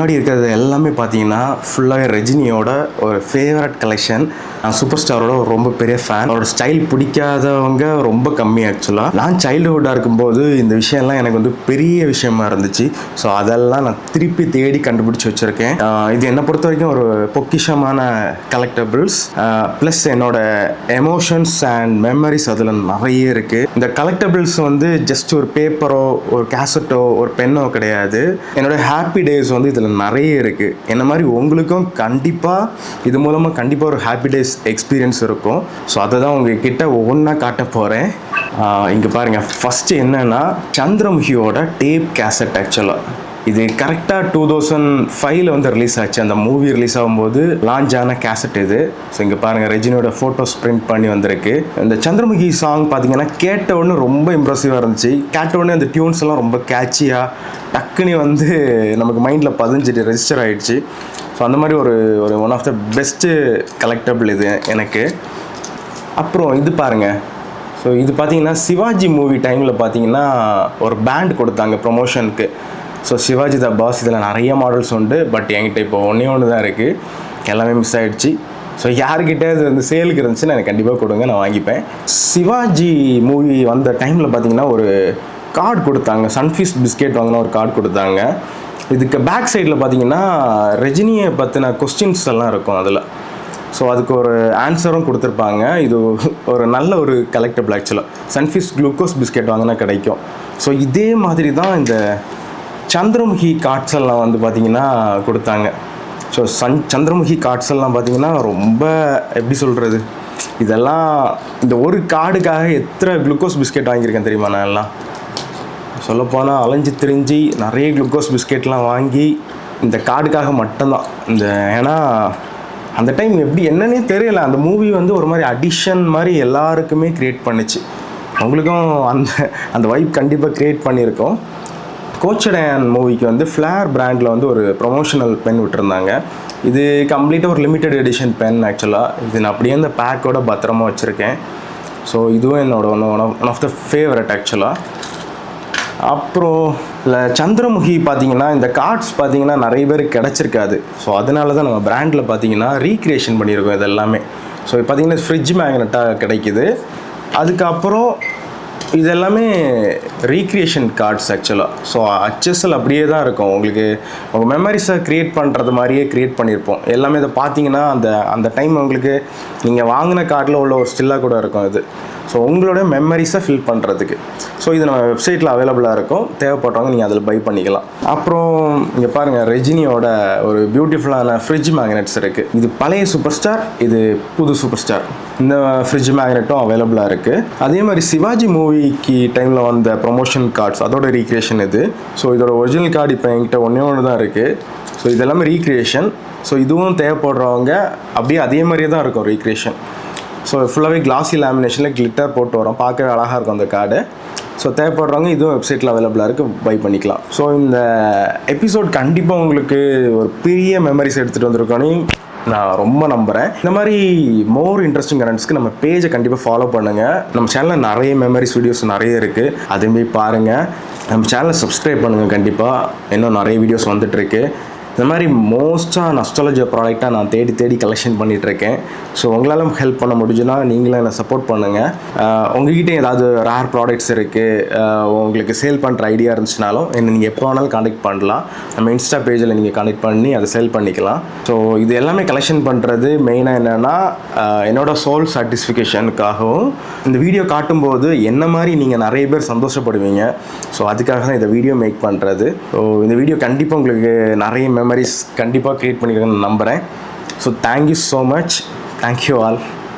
முன்னாடி இருக்கிறது எல்லாமே பார்த்தீங்கன்னா ஃபுல்லாகவே ரஜினியோட ஒரு ஃபேவரட் கலெக்ஷன். நான் சூப்பர் ஸ்டாரோட ரொம்ப பெரிய ஃபேன். அவரோட ஸ்டைல் பிடிக்காதவங்க ரொம்ப கம்மி. ஆக்சுவலாக நான் சைல்டுஹுட்டாக இருக்கும்போது இந்த விஷயம்லாம் எனக்கு வந்து பெரிய விஷயமா இருந்துச்சு. ஸோ அதெல்லாம் நான் திருப்பி தேடி கண்டுபிடிச்சி வச்சுருக்கேன். இது என்னை பொறுத்த வரைக்கும் ஒரு பொக்கிஷமான கலெக்டபிள்ஸ். ப்ளஸ் என்னோட எமோஷன்ஸ் அண்ட் மெமரிஸ் அதில் நிறைய இருக்குது. இந்த கலெக்டபிள்ஸ் வந்து ஜஸ்ட் ஒரு பேப்பரோ ஒரு கேசட்டோ ஒரு பென்னோ கிடையாது. என்னோட ஹாப்பி டேஸ் வந்து இதில் நிறைய இருக்குது. என்ன மாதிரி உங்களுக்கும் கண்டிப்பாக இது மூலமாக கண்டிப்பாக ஒரு ஹாப்பி டேஸ் எக்ஸ்பீரியன்ஸ் இருக்கும். ஸோ அதை தான் உங்ககிட்ட ஒவ்வொன்றா காட்ட போகிறேன். இங்கே பாருங்கள், ஃபஸ்ட்டு என்னென்னா சந்திரமுகியோட டேப் கேசட். ஆக்சுவலாக இது கரெக்டாக 2005 வந்து ரிலீஸ் ஆச்சு. அந்த மூவி ரிலீஸ் ஆகும்போது லான்ச் ஆன கேசட் இது. ஸோ இங்கே பாருங்கள், ரெஜினியோட ஃபோட்டோஸ் பிரிண்ட் பண்ணி வந்திருக்கு. இந்த சந்திரமுகி சாங் பார்த்தீங்கன்னா கேட்ட உடனே ரொம்ப இம்ப்ரெசிவாக இருந்துச்சு. கேட்ட உடனே அந்த டியூன்ஸ் எல்லாம் ரொம்ப கேட்சியாக டக்குனி வந்து நமக்கு மைண்டில் பதிஞ்சிட்டு ரெஜிஸ்டர் ஆகிடுச்சு. ஸோ அந்த மாதிரி ஒரு one of the best collectable இது எனக்கு. அப்புறம் இது பாருங்கள். ஸோ இது பார்த்தீங்கன்னா சிவாஜி மூவி டைமில் பார்த்தீங்கன்னா ஒரு பேண்ட் கொடுத்தாங்க ப்ரொமோஷனுக்கு. ஸோ சிவாஜி த பாஸ் இதில் நிறைய மாடல்ஸ் உண்டு. பட் என்கிட்ட இப்போ ஒன்று தான் இருக்குது. எல்லாமே மிஸ் ஆகிடுச்சு. ஸோ யாருக்கிட்டே இது வந்து சேலுக்கு இருந்துச்சுன்னு எனக்கு கண்டிப்பாக கொடுங்க, நான் வாங்கிப்பேன். சிவாஜி மூவி வந்த டைமில் பார்த்தீங்கன்னா ஒரு கார்டு கொடுத்தாங்க. சன்ஃபீஸ்ட் பிஸ்கெட் வாங்கினா ஒரு கார்டு கொடுத்தாங்க. இதுக்கு பேக் சைடில் பார்த்தீங்கன்னா ரஜினியை பற்றின கொஸ்டின்ஸ் எல்லாம் இருக்கும் அதில். ஸோ அதுக்கு ஒரு ஆன்சரும் கொடுத்துருப்பாங்க. இது ஒரு நல்ல ஒரு கலெக்டபிள். ஆக்சுவலாக சன்ஃபீஸ்ட் குளுக்கோஸ் பிஸ்கெட் வாங்கினா கிடைக்கும். ஸோ இதே மாதிரி தான் இந்த சந்திரமுகி கார்ட்ஸ் எல்லாம் வந்து பார்த்திங்கன்னா கொடுத்தாங்க. ஸோ சந்திரமுகி கார்ட்ஸ் எல்லாம் பார்த்திங்கன்னா ரொம்ப எப்படி சொல்கிறது, இதெல்லாம் இந்த ஒரு கார்டுக்காக எத்தனை குளுக்கோஸ் பிஸ்கெட் வாங்கியிருக்கேன் தெரியுமா? நான் எல்லாம் சொல்லப்போனால் அலைஞ்சு திரிஞ்சு நிறைய குளுக்கோஸ் பிஸ்கெட்லாம் வாங்கி இந்த கார்டுக்காக மட்டும்தான். ஏன்னா அந்த டைம் எப்படி என்னன்னே தெரியல. அந்த மூவி வந்து ஒரு மாதிரி அடிஷன் மாதிரி எல்லாருக்குமே க்ரியேட் பண்ணிச்சு. அவங்களுக்கும் அந்த வைப் கண்டிப்பாக க்ரியேட் பண்ணியிருக்கோம். கோச்சடையான் மூவிக்கு வந்து ஃப்ளேர் பிராண்டில் வந்து ஒரு ப்ரொமோஷனல் பென் விட்டுருந்தாங்க. இது கம்ப்ளீட்டாக ஒரு லிமிட்டட் எடிஷன் பென். ஆக்சுவலாக இது நான் அப்படியே அந்த பேக்கோட பத்திரமா வச்சுருக்கேன். ஸோ இதுவும் என்னோட ஒன் ஆஃப் த ஃபேவரட் ஆக்சுவலாக. அப்புறம் இல்லை சந்திரமுகி பார்த்தீங்கன்னா இந்த கார்ட்ஸ் பார்த்தீங்கன்னா நிறைய பேருக்கு கிடச்சிருக்காது. ஸோ அதனால தான் நம்ம பிராண்டில் பார்த்தீங்கன்னா ரீக்ரியேஷன் பண்ணியிருக்கோம் இது எல்லாமே. ஸோ பார்த்தீங்கன்னா ஃப்ரிட்ஜ் மேக்னெட்டாக கிடைக்குது. அதுக்கப்புறம் இது எல்லாமே ரீக்ரியேஷன் கார்ட்ஸ் ஆக்சுவலாக. ஸோ HSL அப்படியே தான் இருக்கும். உங்களுக்கு உங்கள் மெமரிஸை க்ரியேட் பண்ணுறது மாதிரியே க்ரியேட் பண்ணியிருப்போம். எல்லாமே இதை பார்த்தீங்கன்னா அந்த டைம் உங்களுக்கு நீங்கள் வாங்கின கார்டில் உள்ள ஒரு ஸ்டில்லாக கூட இருக்கும் இது. ஸோ உங்களோட மெமரிஸை ஃபில் பண்ணுறதுக்கு. ஸோ இது நம்ம வெப்சைட்டில் அவைலபிளாக இருக்கும். தேவைப்பட்டவங்க நீங்கள் அதில் பை பண்ணிக்கலாம். அப்புறம் இங்கே பாருங்கள், ரெஜினியோட ஒரு பியூட்டிஃபுல்லான ஃப்ரிட்ஜ் மேக்னெட்ஸ் இருக்குது. இது பழைய சூப்பர் ஸ்டார், இது புது சூப்பர் ஸ்டார். இந்த ஃப்ரிட்ஜ் மேக்னெட்டும் அவைலபிளாக இருக்குது. அதே மாதிரி சிவாஜி மூவிக்கு டைமில் வந்த ப்ரொமோஷன் கார்ட்ஸ் அதோட ரீக்ரியேஷன் இது. ஸோ இதோட ஒரிஜினல் கார்டு இப்போ என்கிட்ட ஒன்று தான் இருக்குது. ஸோ இதெல்லாமே ரீக்ரியேஷன். ஸோ இதுவும் தேவைப்படுறவங்க அப்படியே அதே மாதிரியே தான் இருக்கும் ரீக்ரியேஷன். ஸோ ஃபுல்லாகவே கிளாஸி லேமினேஷனில் கிளிட்டர் போட்டு வரோம். பார்க்கவே அழகாக இருக்கும் அந்த கார்டு. ஸோ தேவைப்படுறவங்க இதுவும் வெப்சைட்டில் அவைலபிளாக இருக்குது, பை பண்ணிக்கலாம். ஸோ இந்த எபிசோட் கண்டிப்பாக உங்களுக்கு ஒரு பெரிய மெமரிஸ் எடுத்துகிட்டு வந்திருக்கோன்னு நான் ரொம்ப நம்புகிறேன். இந்த மாதிரி மோர் இன்ட்ரெஸ்டிங் கண்டென்ட்ஸ்க்கு நம்ம பேஜை கண்டிப்பாக ஃபாலோ பண்ணுங்கள். நம்ம சேனலில் நிறைய மெமரிஸ் வீடியோஸ் நிறைய இருக்குது, அதையும் போய் பாருங்கள். நம்ம சேனலை சப்ஸ்கிரைப் பண்ணுங்கள். கண்டிப்பாக இன்னும் நிறைய வீடியோஸ் வந்துட்டுருக்கு. இந்த மாதிரி மோஸ்ட்டாக நஸ்டாலஜி ப்ராடக்டாக நான் தேடி கலெக்ஷன் பண்ணிகிட்ருக்கேன். ஸோ உங்களால் ஹெல்ப் பண்ண முடிஞ்சுன்னா நீங்களும் என்னை சப்போர்ட் பண்ணுங்கள். உங்கள்கிட்ட ஏதாவது ரேர் ப்ராடக்ட்ஸ் இருக்குது, உங்களுக்கு சேல் பண்ணுற ஐடியா இருந்துச்சுனாலும் என்னை நீங்கள் எப்போ வேணாலும் காண்டாக்ட் பண்ணலாம். நம்ம இன்ஸ்டா பேஜில் நீங்கள் காண்டாக்ட் பண்ணி அதை சேல் பண்ணிக்கலாம். ஸோ இது எல்லாமே கலெக்ஷன் பண்ணுறது மெயினாக என்னென்னா என்னோட சோல் சாட்டிஸ்ஃபிகேஷனுக்காகவும் இந்த வீடியோ காட்டும்போது என்ன மாதிரி நீங்கள் நிறைய பேர் சந்தோஷப்படுவீங்க. ஸோ அதுக்காக தான் இந்த வீடியோ மேக் பண்ணுறது. ஸோ இந்த வீடியோ கண்டிப்பாக உங்களுக்கு நிறைய மெமரிஸ் கண்டிப்பாக க்ரியேட் பண்ணியிருக்கேன்னு நம்புகிறேன். So thank you so much. Thank you all.